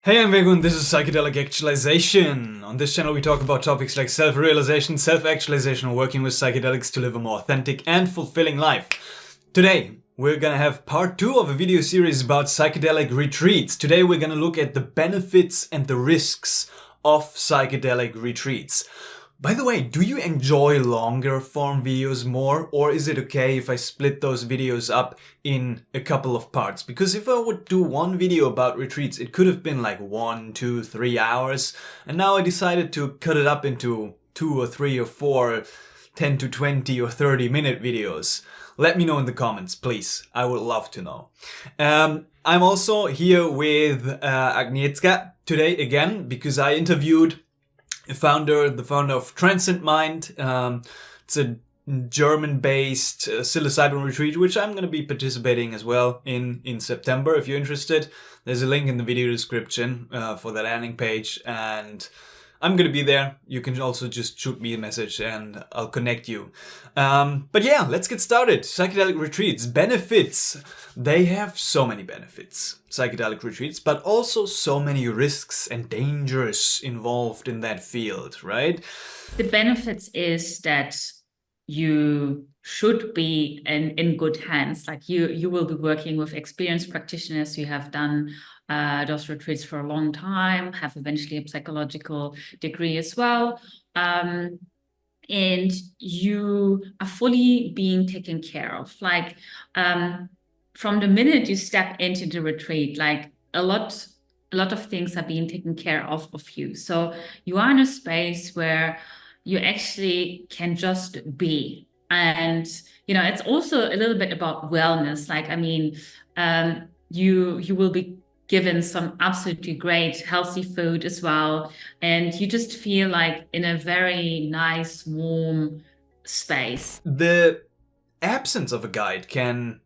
Hey, I'm Vegun, this is Psychedelic Actualization. On this channel we talk about topics like self-realization, self-actualization, and working with psychedelics to live a more authentic and fulfilling life. Today, we're gonna have part 2 of a video series about psychedelic retreats. Today we're gonna look at the benefits and the risks of psychedelic retreats. By the way, do you enjoy longer form videos more, or is it okay if I split those videos up in a couple of parts? Because if I would do one video about retreats, it could have been like 1, 2, 3 hours, and now I decided to cut it up into 2 or 3 or 4 10 to 20 or 30-minute videos. Let me know in the comments, please. I would love to know. I'm also here with Agnieszka today again, because I interviewed the founder of Transcend Mind. It's a German-based psilocybin retreat, which I'm going to be participating as well in September. If you're interested, there's a link in the video description for the landing page, and I'm going to be there. You can also just shoot me a message and I'll connect you. But yeah, let's get started. Psychedelic retreats, benefits. They have so many benefits, psychedelic retreats, but also so many risks and dangers involved in that field, right? The benefits is that you should be in good hands. Like you will be working with experienced practitioners who have done those retreats for a long time, have eventually a psychological degree as well. And you are fully being taken care of. Like from the minute you step into the retreat, like a lot of things are being taken care of you. So you are in a space where you actually can just be. And, you know, it's also a little bit about wellness. Like, I mean, you will be given some absolutely great healthy food as well. And you just feel like in a very nice, warm space. The absence of a guide can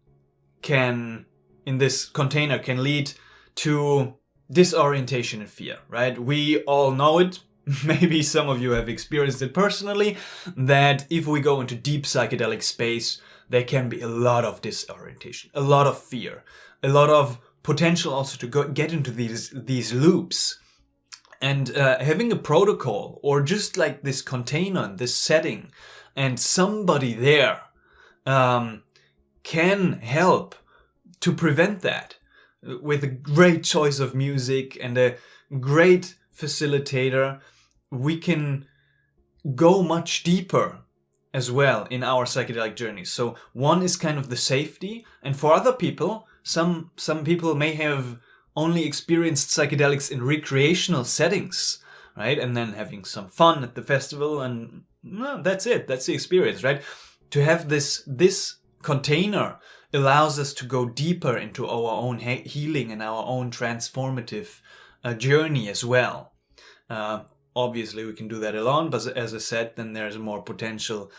in this container can lead to disorientation and fear, right? We all know it. Maybe some of you have experienced it personally, that if we go into deep psychedelic space, there can be a lot of disorientation, a lot of fear, a lot of potential also to get into these loops. And having a protocol or just like this container, this setting, and somebody there can help to prevent that with a great choice of music and a great facilitator. We can go much deeper as well in our psychedelic journeys. So one is kind of the safety, and for other people, some people may have only experienced psychedelics in recreational settings, right? And then having some fun at the festival, and that's it. That's the experience, right? To have this container allows us to go deeper into our own healing and our own transformative journey as well. Obviously, we can do that alone, but as I said, then there's more potential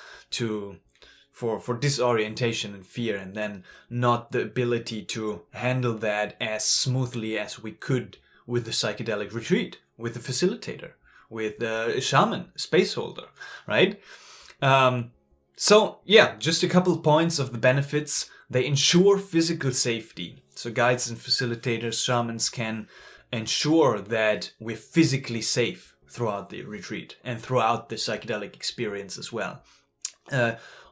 for disorientation and fear, and then not the ability to handle that as smoothly as we could with the psychedelic retreat, with the facilitator, with a shaman, space holder, right? So yeah, just a couple of points of the benefits. They ensure physical safety. So guides and facilitators, shamans can ensure that we're physically safe throughout the retreat and throughout the psychedelic experience as well.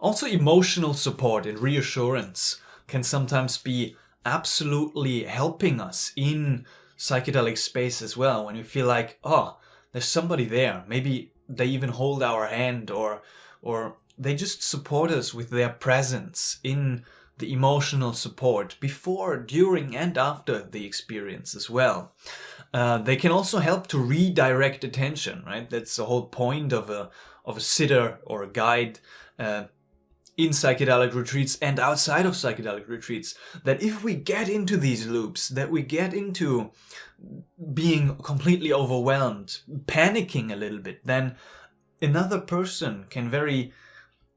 Also, emotional support and reassurance can sometimes be absolutely helping us in psychedelic space as well, when we feel like, oh, there's somebody there. Maybe they even hold our hand, or they just support us with their presence in the emotional support before, during, and after the experience as well. They can also help to redirect attention, right? That's the whole point of a sitter or a guide in psychedelic retreats and outside of psychedelic retreats, that if we get into these loops, that we get into being completely overwhelmed, panicking a little bit, then another person can very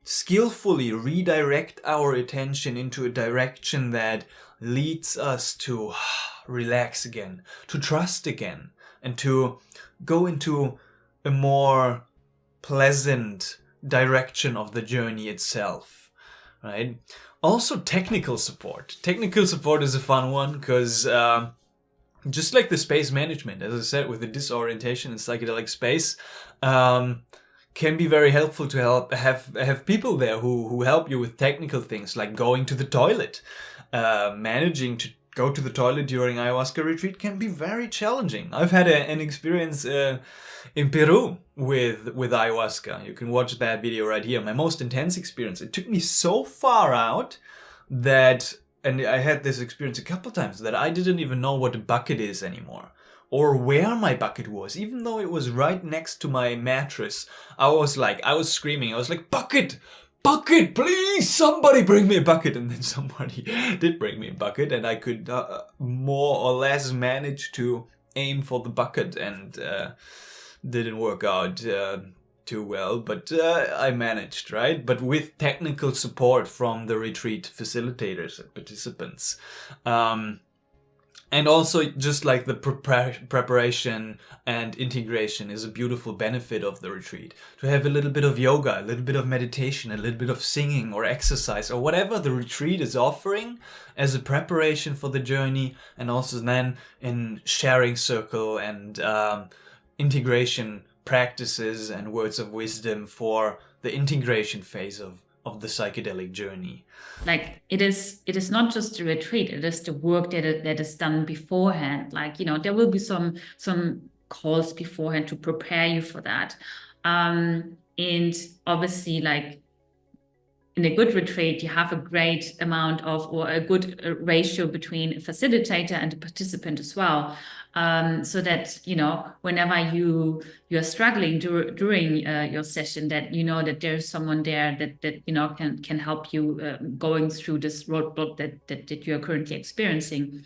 skillfully redirect our attention into a direction that leads us to relax again, to trust again, and to go into a more pleasant direction of the journey itself, right? Also, technical support. Technical support is a fun one, because just like the space management, as I said, with the disorientation in psychedelic space, can be very helpful to have people there who help you with technical things like going to the toilet. Managing to go to the toilet during ayahuasca retreat can be very challenging. I've had an experience in Peru with ayahuasca. You can watch that video right here. My most intense experience. It took me so far out that, and I had this experience a couple times, that I didn't even know what a bucket is anymore, or where my bucket was. Even though it was right next to my mattress, I was screaming. I was like, bucket! Bucket, please, somebody bring me a bucket. And then somebody did bring me a bucket, and I could more or less manage to aim for the bucket, and didn't work out too well, but I managed, right? But with technical support from the retreat facilitators and participants. And also, just like the preparation and integration is a beautiful benefit of the retreat. To have a little bit of yoga, a little bit of meditation, a little bit of singing or exercise, or whatever the retreat is offering as a preparation for the journey, and also then in sharing circle and integration practices and words of wisdom for the integration phase of the psychedelic journey. Like it is not just the retreat, it is the work that is done beforehand. Like, there will be some calls beforehand to prepare you for that. And obviously, like in a good retreat, you have a great amount of, or a good ratio between a facilitator and a participant as well. So that, whenever you're struggling during your session, that that there's someone there that can help you going through this roadblock that you are currently experiencing.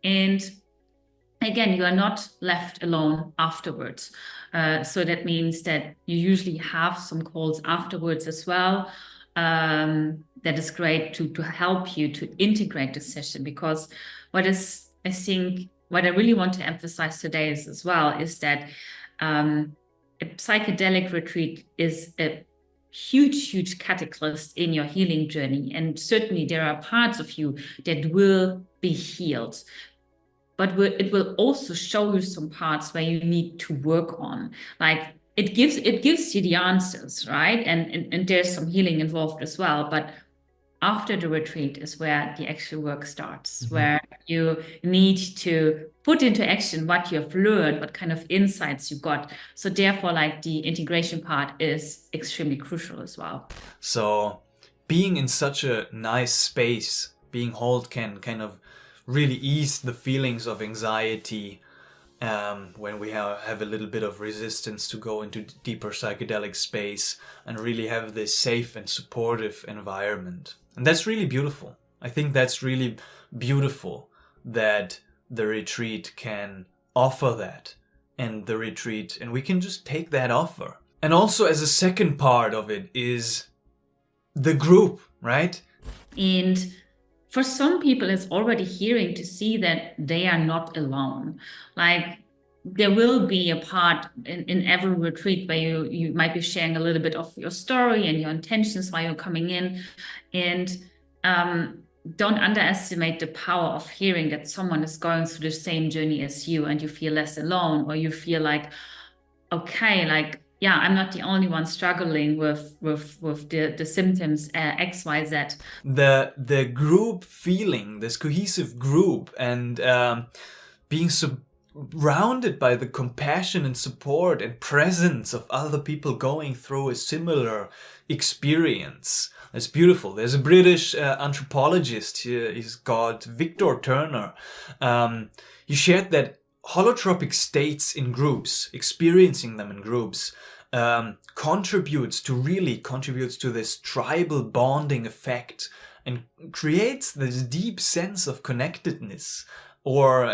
And again, you are not left alone afterwards. So that means that you usually have some calls afterwards as well. That is great to help you to integrate the session, because what I really want to emphasize today is that a psychedelic retreat is a huge catalyst in your healing journey. And certainly there are parts of you that will be healed, but it will also show you some parts where you need to work on. Like it gives you the answers, right? And there's some healing involved as well. But after the retreat is where the actual work starts, where you need to put into action what you have learned, what kind of insights you got. So therefore, like the integration part is extremely crucial as well. So being in such a nice space, being held, can kind of really ease the feelings of anxiety when we have a little bit of resistance to go into deeper psychedelic space, and really have this safe and supportive environment. And that's really beautiful. I think that's really beautiful that the retreat can offer that, and we can just take that offer. And also, as a second part of it, is the group, right? And for some people, it's already healing to see that they are not alone. Like there will be a part in every retreat where you might be sharing a little bit of your story and your intentions while you're coming in. And don't underestimate the power of hearing that someone is going through the same journey as you, and you feel less alone, or you feel like, okay, like, yeah, I'm not the only one struggling with the symptoms X, Y, Z. The group feeling, this cohesive group, and being surrounded by the compassion and support and presence of other people going through a similar experience. It's beautiful. There's a British anthropologist, he's called Victor Turner. He shared that holotropic states in groups, experiencing them in groups, contributes to this tribal bonding effect, and creates this deep sense of connectedness, or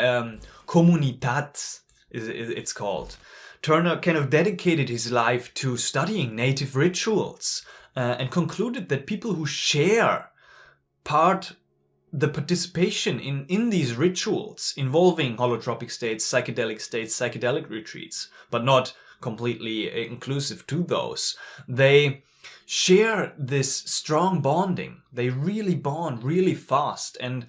comunitat it's called. Turner kind of dedicated his life to studying native rituals, and concluded that people who share the participation in these rituals involving holotropic states, psychedelic retreats, but not completely inclusive to those, they share this strong bonding. They really bond really fast, and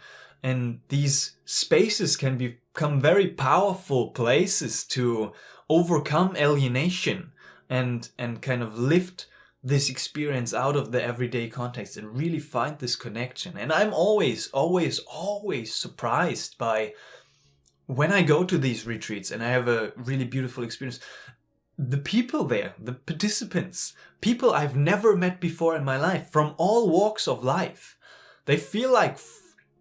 And these spaces can become very powerful places to overcome alienation and kind of lift this experience out of the everyday context and really find this connection. And I'm always surprised by when I go to these retreats and I have a really beautiful experience. The people there, the participants, people I've never met before in my life, from all walks of life, they feel like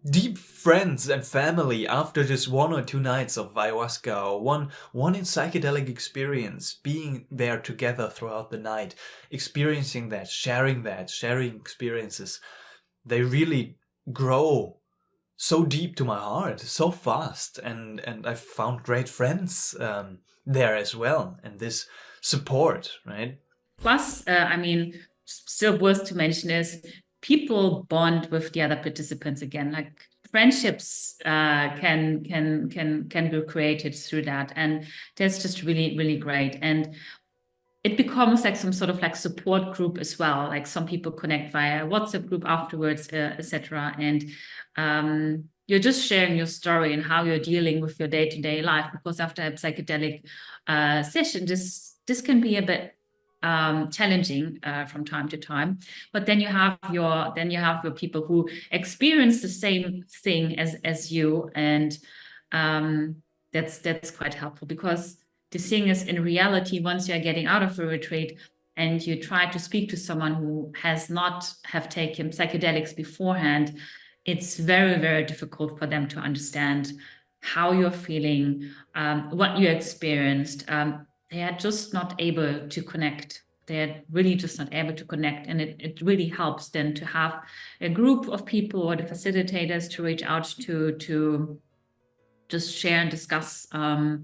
deep friends and family after just 1 or 2 nights of ayahuasca or one in psychedelic experience, being there together throughout the night, experiencing that, sharing experiences. They really grow so deep to my heart, so fast, and I've found great friends there as well, and this support, right? Plus, I mean, still worth to mention is people bond with the other participants again. Like friendships can be created through that, and that's just really, really great. And it becomes like some sort of like support group as well. Like some people connect via WhatsApp group afterwards, etc. And you're just sharing your story and how you're dealing with your day-to-day life. Because after a psychedelic session, this can be a bit challenging from time to time. But then you have your people who experience the same thing as you, and that's quite helpful, because the thing is, in reality, once you're getting out of a retreat and you try to speak to someone who has not have taken psychedelics beforehand, it's very, very difficult for them to understand how you're feeling, what you experienced. They are just not able to connect. They're really just not able to connect. And it really helps then to have a group of people or the facilitators to reach out to just share and discuss how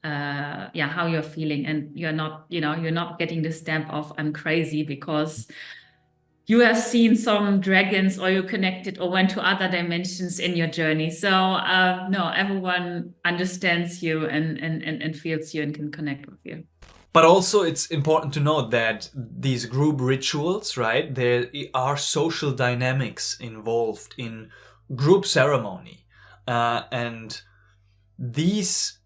you're feeling. And you're not getting the stamp of I'm crazy because you have seen some dragons, or you connected or went to other dimensions in your journey. So no, everyone understands you and feels you and can connect with you. But also it's important to note that these group rituals, right, there are social dynamics involved in group ceremony. And these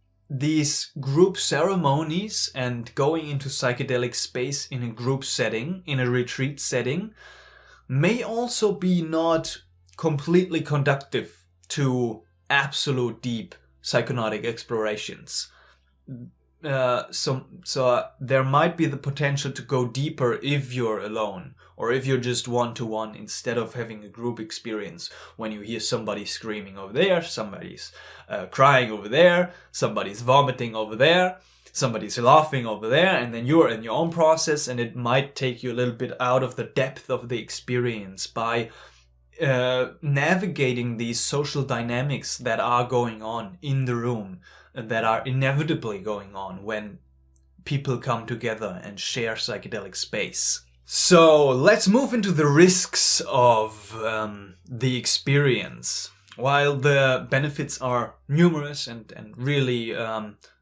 group ceremonies and going into psychedelic space in a group setting, in a retreat setting, may also be not completely conducive to absolute deep psychonautic explorations. So there might be the potential to go deeper if you're alone, or if you're just one-to-one instead of having a group experience, when you hear somebody screaming over there, somebody's crying over there, somebody's vomiting over there, somebody's laughing over there, and then you're in your own process, and it might take you a little bit out of the depth of the experience by navigating these social dynamics that are going on in the room, that are inevitably going on when people come together and share psychedelic space. So let's move into the risks of the experience. While the benefits are numerous and really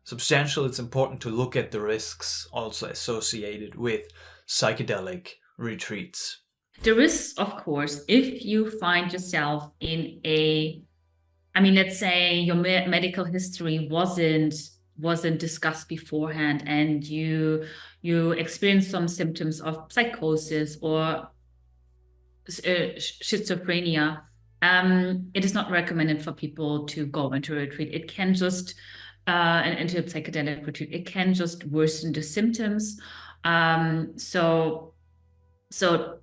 substantial, it's important to look at the risks also associated with psychedelic retreats. The risks, of course, if you find yourself in let's say your medical history wasn't discussed beforehand, and you experience some symptoms of psychosis or schizophrenia, it is not recommended for people to go into a retreat. It can just into a psychedelic retreat, it can just worsen the symptoms. So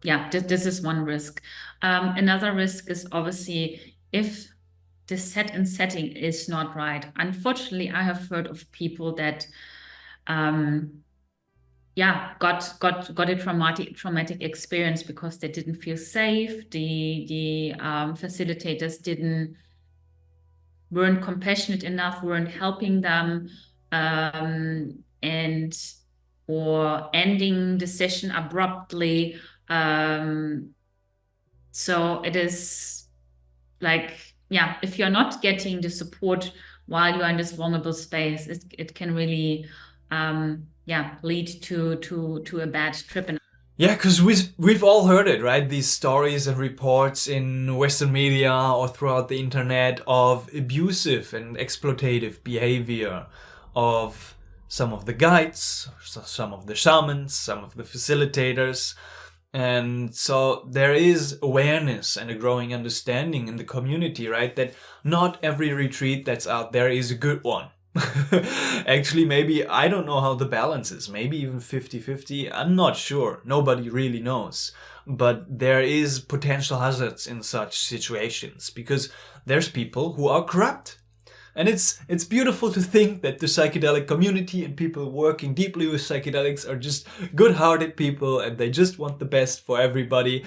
yeah, this is one risk. Another risk is obviously if the setting is not right. Unfortunately, I have heard of people that got a traumatic experience because they didn't feel safe. The facilitators weren't compassionate enough, weren't helping them, or ending the session abruptly. So it is like, if you're not getting the support while you're in this vulnerable space, it can really lead to a bad trip. Yeah, because we've all heard it, right? These stories and reports in Western media or throughout the internet of abusive and exploitative behavior of some of the guides, some of the shamans, some of the facilitators. And so there is awareness and a growing understanding in the community, right? That not every retreat that's out there is a good one. Actually, maybe, I don't know how the balance is, maybe even 50-50. I'm not sure. Nobody really knows. But there is potential hazards in such situations because there's people who are corrupt. And it's beautiful to think that the psychedelic community and people working deeply with psychedelics are just good-hearted people and they just want the best for everybody.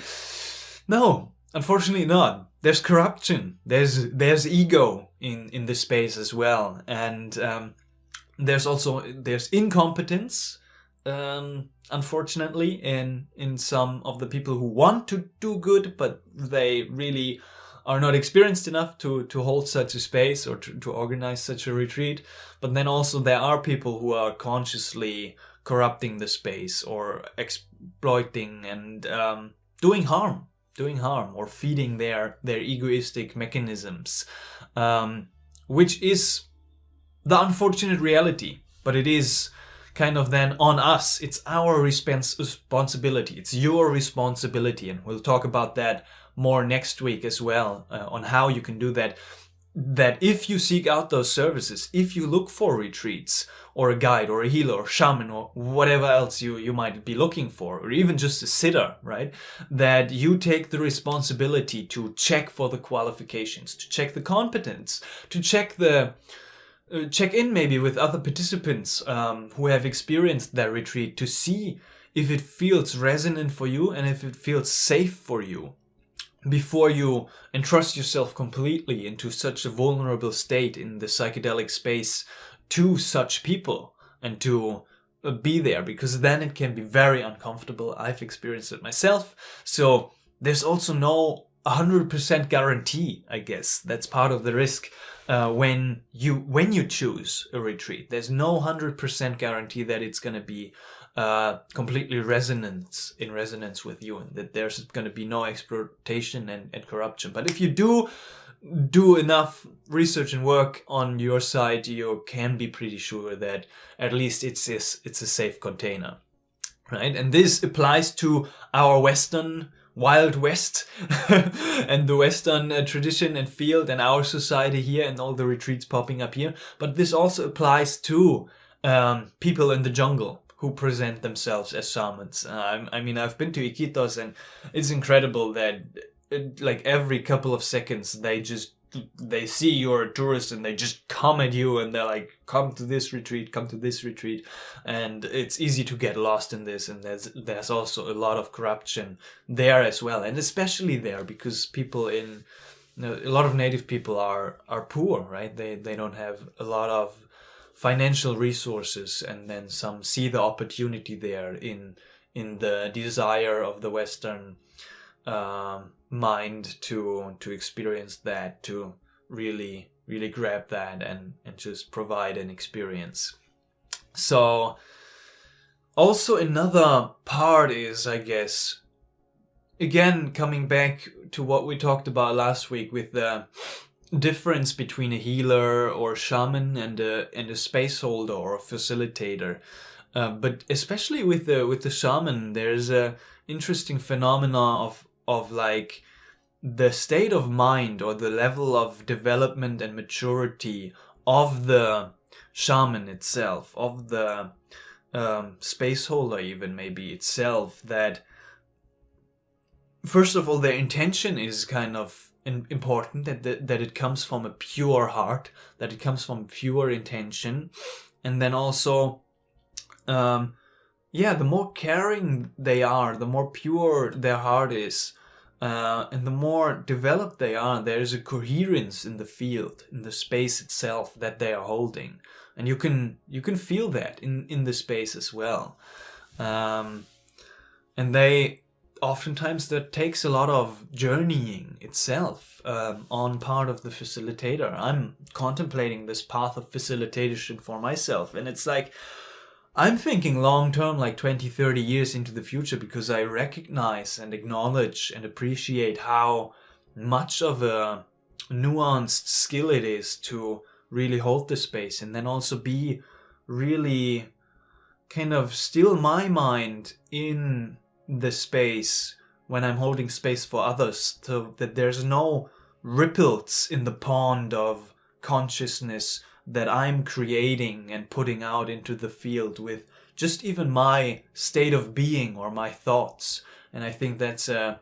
No, unfortunately not. There's corruption. There's ego in this space as well, and there's incompetence. Unfortunately, in some of the people who want to do good, but they really are not experienced enough to hold such a space or to organize such a retreat. But then also there are people who are consciously corrupting the space or exploiting and doing harm or feeding their egoistic mechanisms, which is the unfortunate reality. But it is kind of then on us. It's our responsibility. It's your responsibility. And we'll talk about that more next week as well, on how you can do that. That if you seek out those services, if you look for retreats or a guide or a healer or shaman or whatever else you might be looking for, or even just a sitter, right? That you take the responsibility to check for the qualifications, to check the competence, to check in maybe with other participants who have experienced that retreat, to see if it feels resonant for you and if it feels safe for you, before you entrust yourself completely into such a vulnerable state in the psychedelic space to such people and to be there, because then it can be very uncomfortable. I've experienced it myself. So there's also no 100% guarantee, I guess. That's part of the risk when you choose a retreat. There's no 100% guarantee that it's going to be completely in resonance with you, and that there's going to be no exploitation and corruption. But if you do enough research and work on your side, you can be pretty sure that at least it's a safe container, right? And this applies to our Western Wild West and the Western tradition and field and our society here and all the retreats popping up here. But this also applies to people in the jungle who present themselves as shamans. I mean, I've been to Iquitos, and it's incredible that like every couple of seconds they see you're a tourist and they just come at you and they're like, come to this retreat, and it's easy to get lost in this. And there's also a lot of corruption there as well, and especially there because people a lot of native people are poor, right? They don't have a lot of financial resources, and then some see the opportunity there in the desire of the Western mind to experience that, to really grab that and just provide an experience. So also another part is, I guess, again coming back to what we talked about last week with the difference between a healer or shaman and a space holder or a facilitator. But especially with the shaman, there's a interesting phenomena of like the state of mind or the level of development and maturity of the shaman itself, of the space holder even maybe itself, that first of all their intention is kind of important, that it comes from a pure heart, that it comes from pure intention. And then also the more caring they are, the more pure their heart is, and the more developed they are, there is a coherence in the field, in the space itself that they are holding, and you can feel that in the space as well. And they oftentimes, that takes a lot of journeying itself on part of the facilitator. I'm contemplating this path of facilitation for myself, and it's like I'm thinking long term, like 20, 30 years into the future, because I recognize and acknowledge and appreciate how much of a nuanced skill it is to really hold the space and then also be really kind of still my mind in the space when I'm holding space for others, so that there's no ripples in the pond of consciousness that I'm creating and putting out into the field with just even my state of being or my thoughts. And I think that's a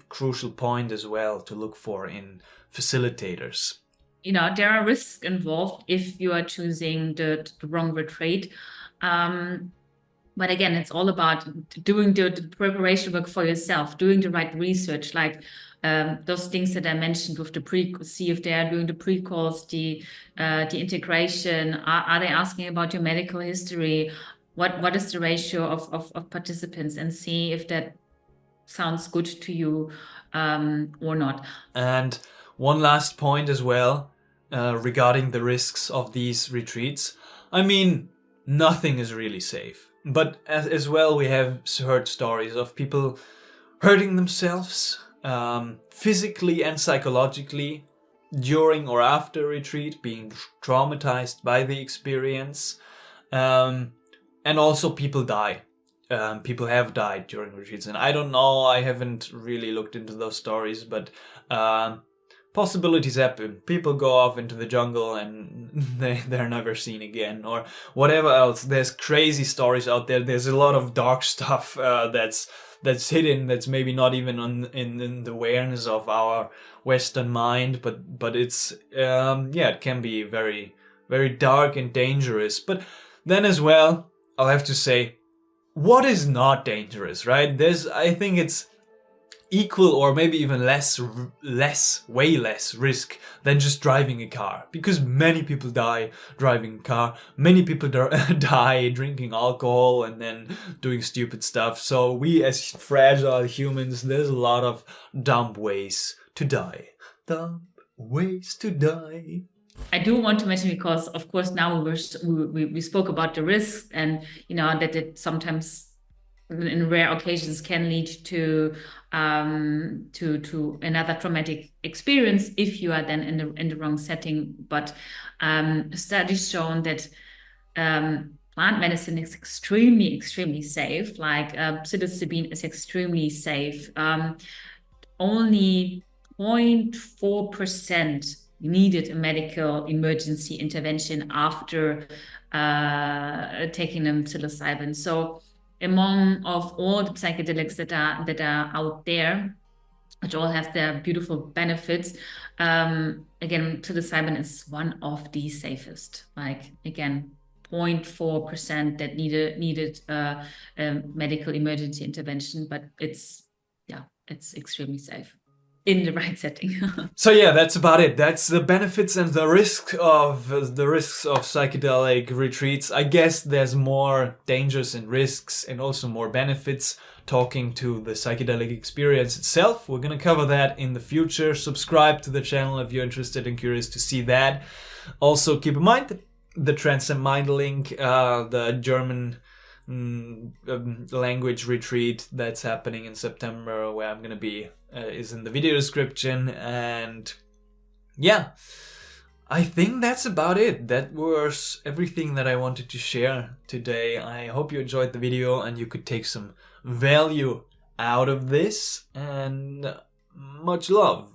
crucial point as well to look for in facilitators. There are risks involved if you are choosing the wrong retreat. But again, it's all about doing the preparation work for yourself, doing the right research, like those things that I mentioned with the see if they are doing the pre-calls, the integration. Are they asking about your medical history? What is the ratio of participants, and see if that sounds good to you or not. And one last point as well regarding the risks of these retreats. I mean, nothing is really safe. But as well, we have heard stories of people hurting themselves physically and psychologically during or after a retreat, being traumatized by the experience. And also people die. People have died during retreats. And I don't know, I haven't really looked into those stories, but possibilities happen. People go off into the jungle and they're never seen again, or whatever else. There's crazy stories out there. There's a lot of dark stuff that's hidden, that's maybe not even in the awareness of our Western mind, but it's it can be very, very dark and dangerous. But then as well, I'll have to say, what is not dangerous, right? I think it's equal or maybe even way less risk than just driving a car, because many people die driving a car, many people die drinking alcohol and then doing stupid stuff. So we as fragile humans, there's a lot of dumb ways to die. I do want to mention, because of course now we spoke about the risks, and that it sometimes in rare occasions can lead to another traumatic experience if you are then in the wrong setting. But studies shown that plant medicine is extremely safe. Like psilocybin is extremely safe. Only 0.4% needed a medical emergency intervention after taking them psilocybin. So among of all the psychedelics that are out there, which all have their beautiful benefits, again, psilocybin is one of the safest. Like, again, 0.4% that needed medical emergency intervention, but it's extremely safe in the right setting. So yeah, that's about it. That's the benefits and the risks of psychedelic retreats. I guess there's more dangers and risks and also more benefits talking to the psychedelic experience itself. We're gonna cover that in the future. Subscribe to the channel if you're interested and curious to see that. Also keep in mind the Transcend Mind link, the German language retreat that's happening in September, where I'm gonna be, is in the video description. And yeah, I think that's about it. That was everything that I wanted to share today. I hope you enjoyed the video and you could take some value out of this, and much love.